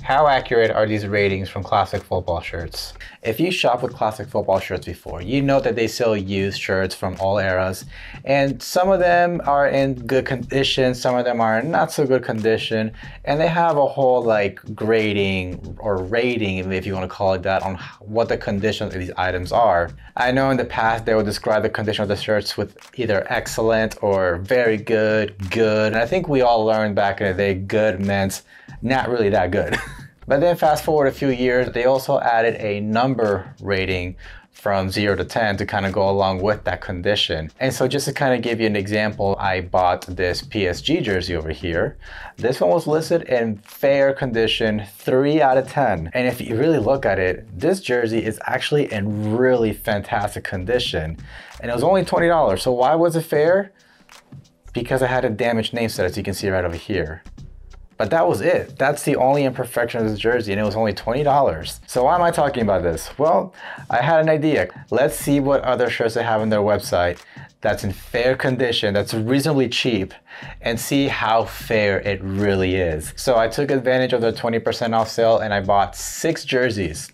How accurate are these ratings from classic football shirts? If you shop with classic football shirts before, you know that they sell used shirts from all eras, and some of them are in good condition, some of them are in not so good condition, and they have a whole like grading or rating, if you want to call it that, on what the condition of these items are. I know in the past they would describe the condition of the shirts with either excellent or very good, good, and I think we all learned back in the day good meant not really that good. But then fast forward a few years, they also added a number rating from 0 to 10 to kind of go along with that condition. And so just to kind of give you an example, I bought this PSG jersey over here. This one was listed in fair condition, 3 out of 10. And if you really look at it, this jersey is actually in really fantastic condition. And it was only $20. So why was it fair? Because I had a damaged name set, as you can see right over here. But that was it. That's the only imperfection of this jersey, and it was only $20. So why am I talking about this? Well, I had an idea. Let's see what other shirts they have on their website that's in fair condition, that's reasonably cheap, and see how fair it really is. So I took advantage of the 20% off sale and I bought 6 jerseys.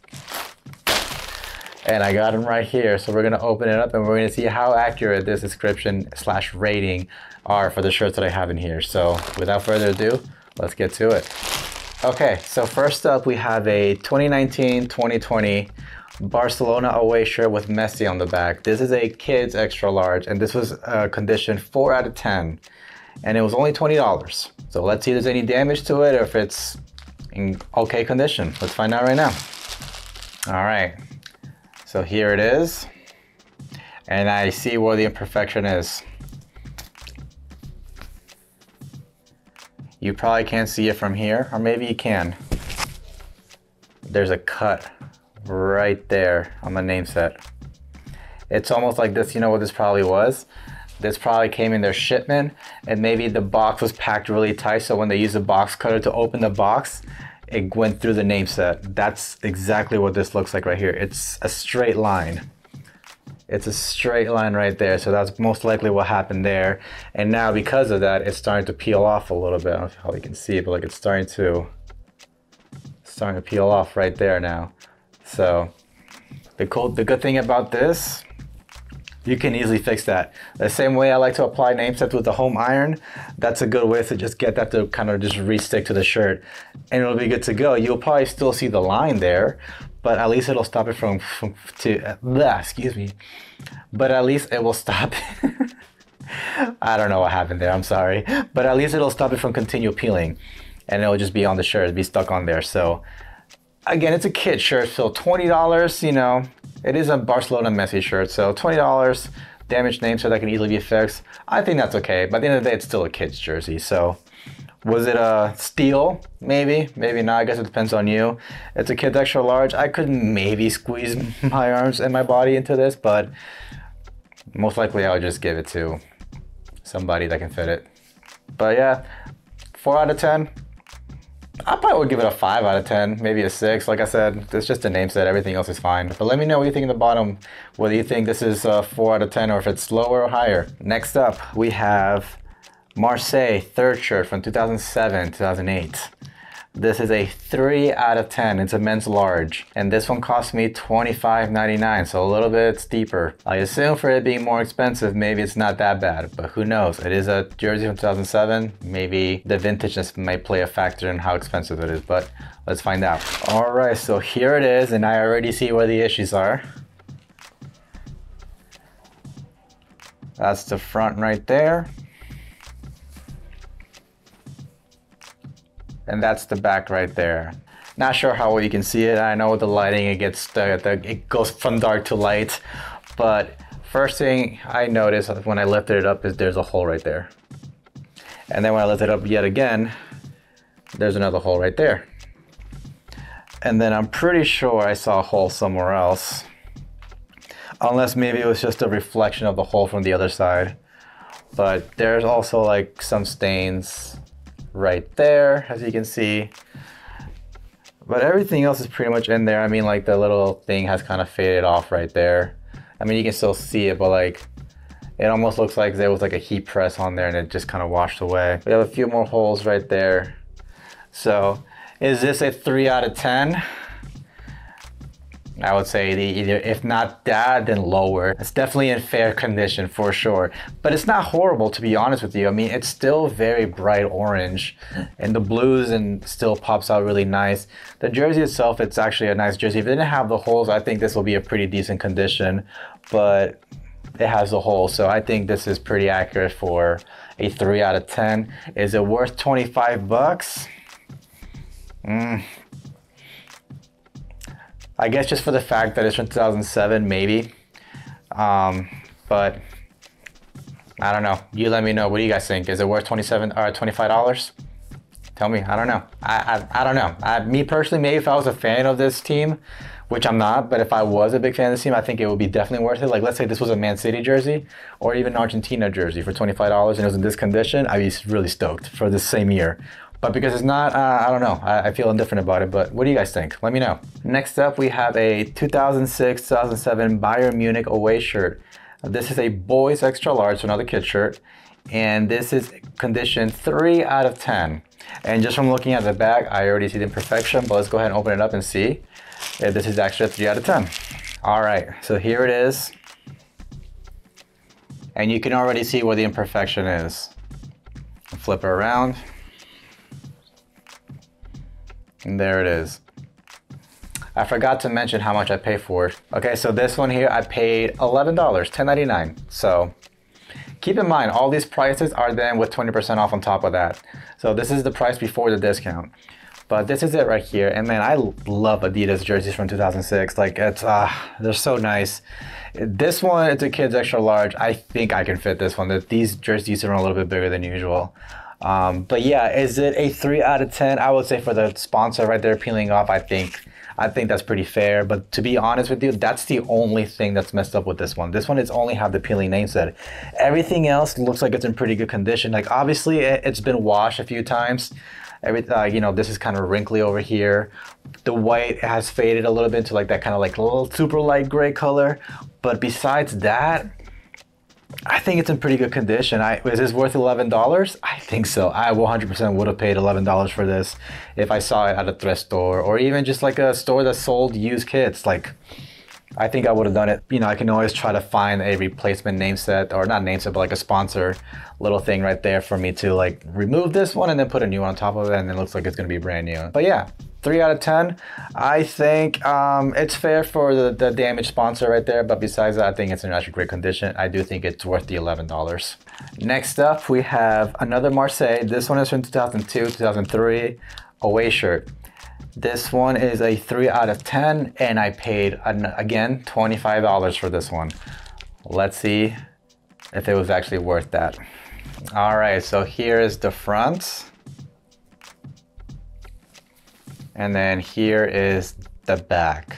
And I got them right here. So we're gonna open it up and we're gonna see how accurate this description / rating are for the shirts that I have in here. So without further ado, let's get to it. Okay, so first up we have a 2019-2020 Barcelona away shirt with Messi on the back. This is a kid's extra large, and this was condition 4 out of 10, and it was only $20. So let's see if there's any damage to it or if it's in okay condition. Let's find out right now. All right, so here it is, and I see where the imperfection is. You probably can't see it from here, or maybe you can. There's a cut right there on the name set. It's almost like this, you know what this probably was? This probably came in their shipment, and maybe the box was packed really tight, so when they used a box cutter to open the box, it went through the name set. That's exactly what this looks like right here. It's a straight line. It's a straight line right there, so that's most likely what happened there. And now because of that, it's starting to peel off a little bit. I don't know how you can see it, but like it's starting to peel off right there now. So the good thing about this, you can easily fix that. The same way I like to apply name sets with the home iron, that's a good way to just get that to kind of just re-stick to the shirt, and it'll be good to go. You'll probably still see the line there, but at least it'll stop it excuse me. But at least it will stop. I don't know what happened there, I'm sorry. But at least it'll stop it from continue peeling, and it'll just be on the shirt, it'll be stuck on there. So again, it's a kid shirt, so $20, you know, it is a Barcelona Messi shirt, so $20, damaged name so that can easily be fixed. I think that's okay, but at the end of the day, it's still a kid's jersey. So was it a steal? Maybe, maybe not. I guess it depends on you. It's a kid's extra large. I could maybe squeeze my arms and my body into this, but most likely I would just give it to somebody that can fit it. But yeah, 4 out of 10. I probably would give it a 5 out of 10, maybe a 6. Like I said, it's just a name set, everything else is fine. But let me know what you think in the bottom, whether you think this is a 4 out of 10 or if it's lower or higher. Next up, we have Marseille third shirt from 2007-2008. This is a 3 out of 10. It's a men's large, and this one cost me $25.99, so a little bit steeper. I assume for it being more expensive, maybe it's not that bad, but who knows? It is a jersey from 2007. Maybe the vintageness might play a factor in how expensive it is, but let's find out. All right, so here it is, and I already see where the issues are. That's the front right there. And that's the back right there. Not sure how well you can see it. I know with the lighting it goes from dark to light, but first thing I noticed when I lifted it up is there's a hole right there. And then when I lift it up yet again, there's another hole right there. And then I'm pretty sure I saw a hole somewhere else, unless maybe it was just a reflection of the hole from the other side. But there's also like some stains right there, as you can see. But everything else is pretty much in there. I mean, like the little thing has kind of faded off right there. I mean, you can still see it, but like it almost looks like there was like a heat press on there and it just kind of washed away. We have a few more holes right there. So Is this a 3 out of 10? I would say either, if not that, then lower. It's definitely in fair condition for sure. But it's not horrible, to be honest with you. I mean, it's still very bright orange, and the blues and still pops out really nice. The jersey itself, it's actually a nice jersey. If it didn't have the holes, I think this will be a pretty decent condition, but it has the holes, so I think this is pretty accurate for a 3 out of 10. Is it worth 25 bucks? I guess just for the fact that it's from 2007, maybe. But I don't know. You let me know. What do you guys think? Is it worth $25? Tell me. I don't know. I don't know. Me personally, maybe if I was a fan of this team, which I'm not, but if I was a big fan of this team, I think it would be definitely worth it. Like, let's say this was a Man City jersey or even an Argentina jersey for $25 and it was in this condition, I'd be really stoked for the same year. But because it's not, I don't know. I feel indifferent about it, but what do you guys think? Let me know. Next up, we have a 2006-2007 Bayern Munich away shirt. This is a boys extra large, so another kid shirt. And this is condition 3 out of 10. And just from looking at the back, I already see the imperfection, but let's go ahead and open it up and see if this is actually a 3 out of 10. All right, so here it is. And you can already see where the imperfection is. Flip it around. And there it is. I forgot to mention how much I paid for it. Okay, so this one here, I paid $11, $10.99. So keep in mind, all these prices are then with 20% off on top of that. So this is the price before the discount. But this is it right here. And man, I love Adidas jerseys from 2006. Like, it's, they're so nice. This one, it's a kid's extra large. I think I can fit this one. These jerseys are a little bit bigger than usual. But yeah, is it a 3 out of 10? I would say for the sponsor right there peeling off, I think that's pretty fair. But to be honest with you, that's the only thing that's messed up with this one. This one is only have the peeling name set. Everything else looks like it's in pretty good condition. Like, obviously it's been washed a few times. You know, this is kind of wrinkly over here. The white has faded a little bit to like that kind of like little super light gray color. But besides that, I think it's in pretty good condition. Is this worth $11? I think so. I 100% would have paid $11 for this if I saw it at a thrift store or even just like a store that sold used kits. Like, I think I would have done it. You know, I can always try to find a replacement name set, or not name set, but like a sponsor little thing right there for me to like remove this one and then put a new one on top of it, and it looks like it's gonna be brand new. But yeah, 3 out of 10. I think it's fair for the damaged sponsor right there, but besides that, I think it's in actually great condition. I do think it's worth the $11. Next up, we have another Marseille. This one is from 2002, 2003, away shirt. This one is a 3 out of 10, and I paid, again, $25 for this one. Let's see if it was actually worth that. All right, so here is the front. And then here is the back.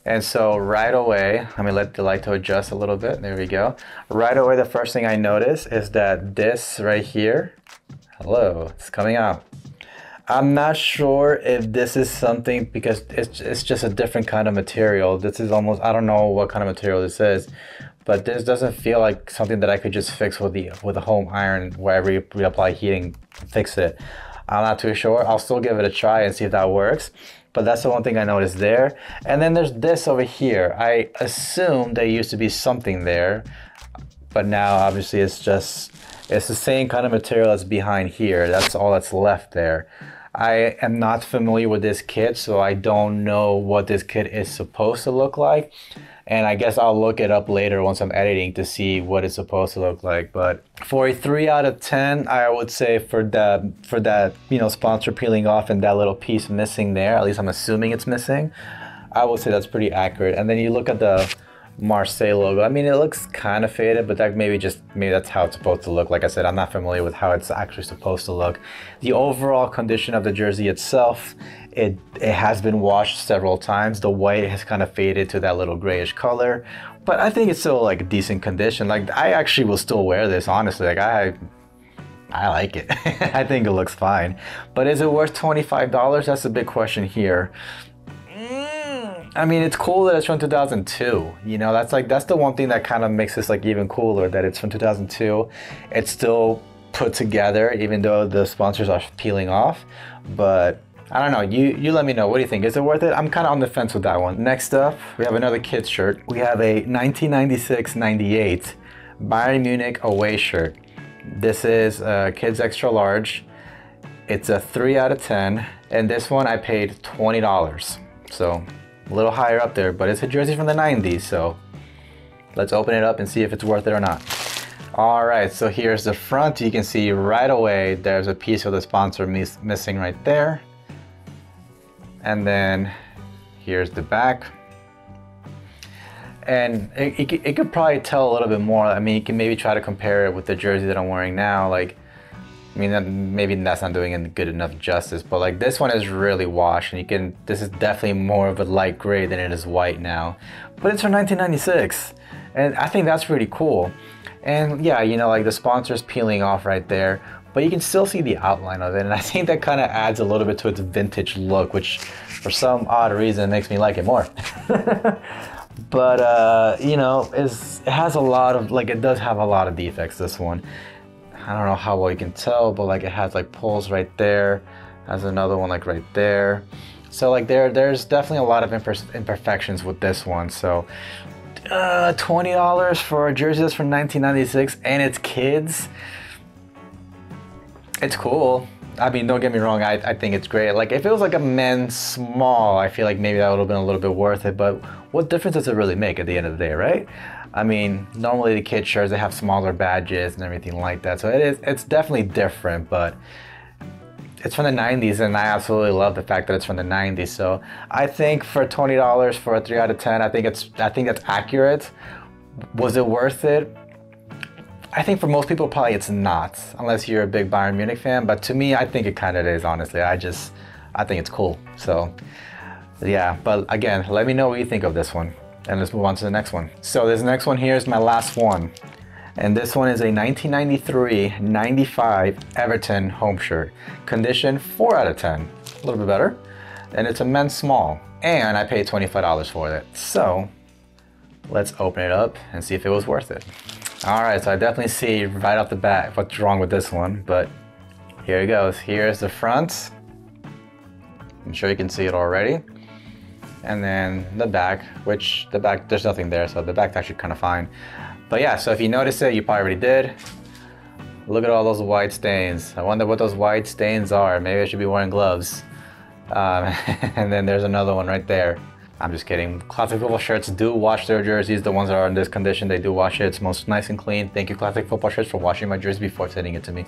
And so right away, let me let the light to adjust a little bit. There we go. Right away, the first thing I notice is that this right here, hello, it's coming out. I'm not sure if this is something, because it's just a different kind of material. This is almost, I don't know what kind of material this is, but this doesn't feel like something that I could just fix with a home iron, wherever you reapply heating, fix it. I'm not too sure. I'll still give it a try and see if that works. But that's the one thing I noticed there. And then there's this over here. I assume there used to be something there, but now obviously it's the same kind of material that's behind here. That's all that's left there. I am not familiar with this kit, so I don't know what this kit is supposed to look like. And I guess I'll look it up later once I'm editing to see what it's supposed to look like. But for a 3 out of 10, I would say for that, you know, sponsor peeling off and that little piece missing there, at least I'm assuming it's missing, I would say that's pretty accurate. And then you look at the Marseille logo. I mean, it looks kind of faded, but maybe that's how it's supposed to look. Like I said, I'm not familiar with how it's actually supposed to look. The overall condition of the jersey itself, it has been washed several times. The white has kind of faded to that little grayish color, but I think it's still like decent condition. Like, I actually will still wear this, honestly. Like, I like it. I think it looks fine. But is it worth $25? That's a big question here. I mean, it's cool that it's from 2002. You know, that's the one thing that kind of makes this like even cooler, that it's from 2002. It's still put together, even though the sponsors are peeling off. But I don't know, you let me know. What do you think? Is it worth it? I'm kind of on the fence with that one. Next up, we have another kids shirt. We have a 1996-98 Bayern Munich away shirt. This is kids extra large. It's a 3 out of 10, and this one I paid $20. So a little higher up there, but it's a jersey from the 90s, so let's open it up and see if it's worth it or not. All right, so here's the front. You can see right away there's a piece of the sponsor missing right there. And then here's the back. And it could probably tell a little bit more. I mean, you can maybe try to compare it with the jersey that I'm wearing now. Like, I mean, maybe that's not doing it good enough justice, but like this one is really washed, and this is definitely more of a light gray than it is white now. But it's from 1996, and I think that's pretty cool. And yeah, you know, like the sponsor's peeling off right there, but you can still see the outline of it, and I think that kind of adds a little bit to its vintage look, which for some odd reason makes me like it more. But you know, it has a lot of, like, it does have a lot of defects, this one. I don't know how well you can tell, but like it has like pulls right there, has another one like right there. So like there's definitely a lot of imperfections with this one. So $20 for a jersey that's from 1996 and it's kids. It's cool. I mean, don't get me wrong, I think it's great. Like if it was like a men's small, I feel like maybe that would have been a little bit worth it, but what difference does it really make at the end of the day, right? I mean, normally the kids shirts, they have smaller badges and everything like that. So it's definitely different, but it's from the 90s, and I absolutely love the fact that it's from the 90s. So I think for $20 for a 3 out of 10, I think that's accurate. Was it worth it? I think for most people, probably it's not, unless you're a big Bayern Munich fan. But to me, I think it kind of is, honestly. I think it's cool. So yeah, but again, let me know what you think of this one. And let's move on to the next one. So this next one here is my last one. And this one is a 1993-95 Everton home shirt. Condition 4 out of 10, a little bit better. And it's a men's small. And I paid $25 for it. So let's open it up and see if it was worth it. All right, so I definitely see right off the bat what's wrong with this one, but here it goes. Here's the front. I'm sure you can see it already. And then the back, which the back, there's nothing there, so the back's actually kind of fine. But yeah, so if you notice it, you probably already did. Look at all those white stains. I wonder what those white stains are. Maybe I should be wearing gloves. And then there's another one right there. I'm just kidding. Classic Football Shirts do wash their jerseys. The ones that are in this condition, they do wash it. It's most nice and clean. Thank you, Classic Football Shirts, for washing my jersey before sending it to me.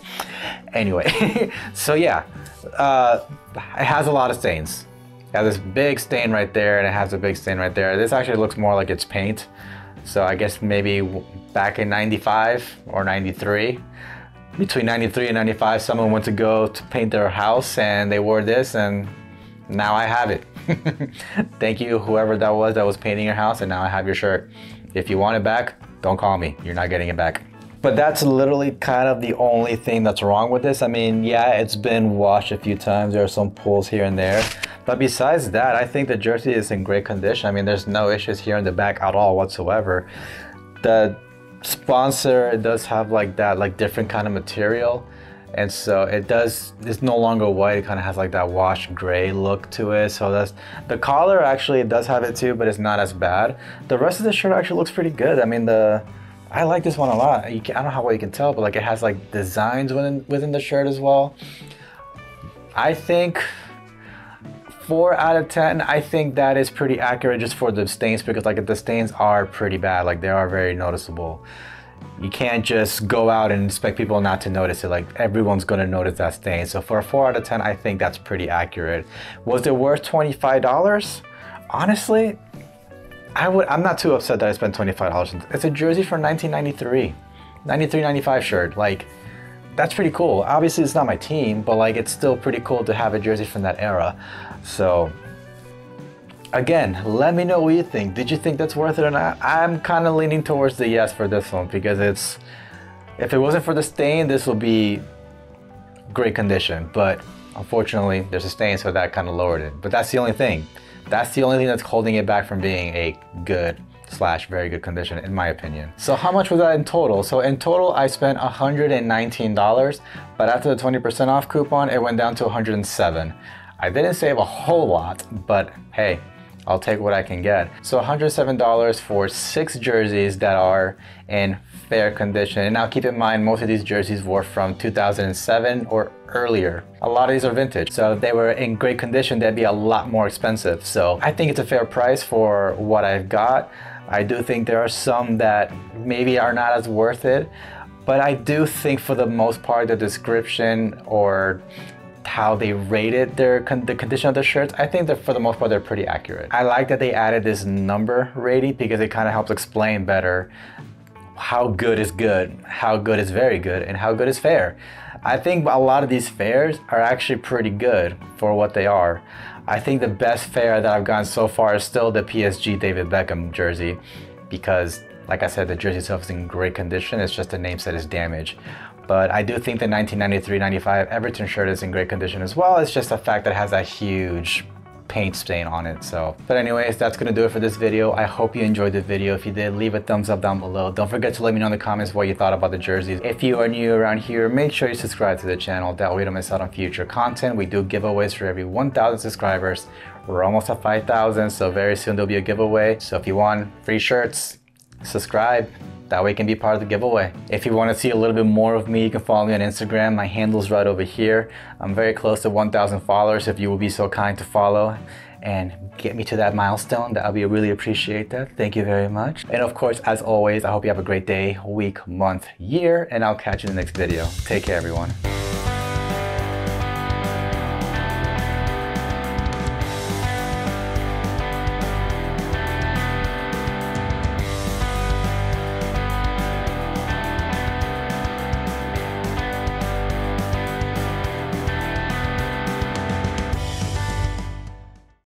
Anyway, so yeah, it has a lot of stains. It has this big stain right there, and it has a big stain right there. This actually looks more like it's paint. So I guess maybe back in 95 or 93, between 93 and 95, someone went to go to paint their house and they wore this, and now I have it. Thank you, whoever that was painting your house, and now I have your shirt. If you want it back, don't call me. You're not getting it back. But that's literally kind of the only thing that's wrong with this. I mean, yeah, it's been washed a few times. There are some pulls here and there. But besides that, I think the jersey is in great condition. I mean, there's no issues here in the back at all whatsoever. The sponsor, it does have like that, like different kind of material. And so it's no longer white. It kind of has like that washed gray look to it. So that's, the collar actually, it does have it too, but it's not as bad. The rest of the shirt actually looks pretty good. I mean, I like this one a lot. I don't know how well you can tell, but like it has like designs within the shirt as well. I think 4 out of 10, I think that is pretty accurate just for the stains, because like the stains are pretty bad. Like they are very noticeable. You can't just go out and expect people not to notice it. Like everyone's gonna notice that stain. So for a 4 out of 10, I think that's pretty accurate. Was it worth $25? Honestly, I'm not too upset that I spent $25. It's a jersey from 1993, 93-95 shirt. Like, that's pretty cool. Obviously, it's not my team, but like, it's still pretty cool to have a jersey from that era. So, again, let me know what you think. Did you think that's worth it or not? I'm kind of leaning towards the yes for this one, because if it wasn't for the stain, this would be great condition. But unfortunately, there's a stain, so that kind of lowered it. But that's the only thing. That's the only thing that's holding it back from being a good / very good condition, in my opinion. So how much was that in total? So in total, I spent $119, but after the 20% off coupon, it went down to $107. I didn't save a whole lot, but hey, I'll take what I can get. So $107 for 6 jerseys that are in fair condition. And now keep in mind, most of these jerseys were from 2007 or earlier. A lot of these are vintage. So if they were in great condition, they'd be a lot more expensive. So I think it's a fair price for what I've got. I do think there are some that maybe are not as worth it, but I do think for the most part, the description or how they rated the condition of the shirts, I think that for the most part, they're pretty accurate. I like that they added this number rating because it kind of helps explain better how good is good, how good is very good, and how good is fair. I think a lot of these fairs are actually pretty good for what they are. I think the best fair that I've gotten so far is still the PSG David Beckham jersey because, like I said, the jersey itself is in great condition. It's just the name set is damaged. But I do think the 1993-95 Everton shirt is in great condition as well. It's just the fact that it has that huge paint stain on it. So, but anyways, that's gonna do it for this video. I hope you enjoyed the video. If you did, leave a thumbs up down below. Don't forget to let me know in the comments what you thought about the jerseys. If you are new around here, make sure you subscribe to the channel. That way you don't miss out on future content. We do giveaways for every 1,000 subscribers. We're almost at 5,000, so very soon there'll be a giveaway. So if you want free shirts, subscribe. That way you can be part of the giveaway. If you want to see a little bit more of me, you can follow me on Instagram. My handle's right over here. I'm very close to 1,000 followers. If you will be so kind to follow and get me to that milestone, that I would really appreciate that. Thank you very much. And of course, as always, I hope you have a great day, week, month, year, and I'll catch you in the next video. Take care, everyone.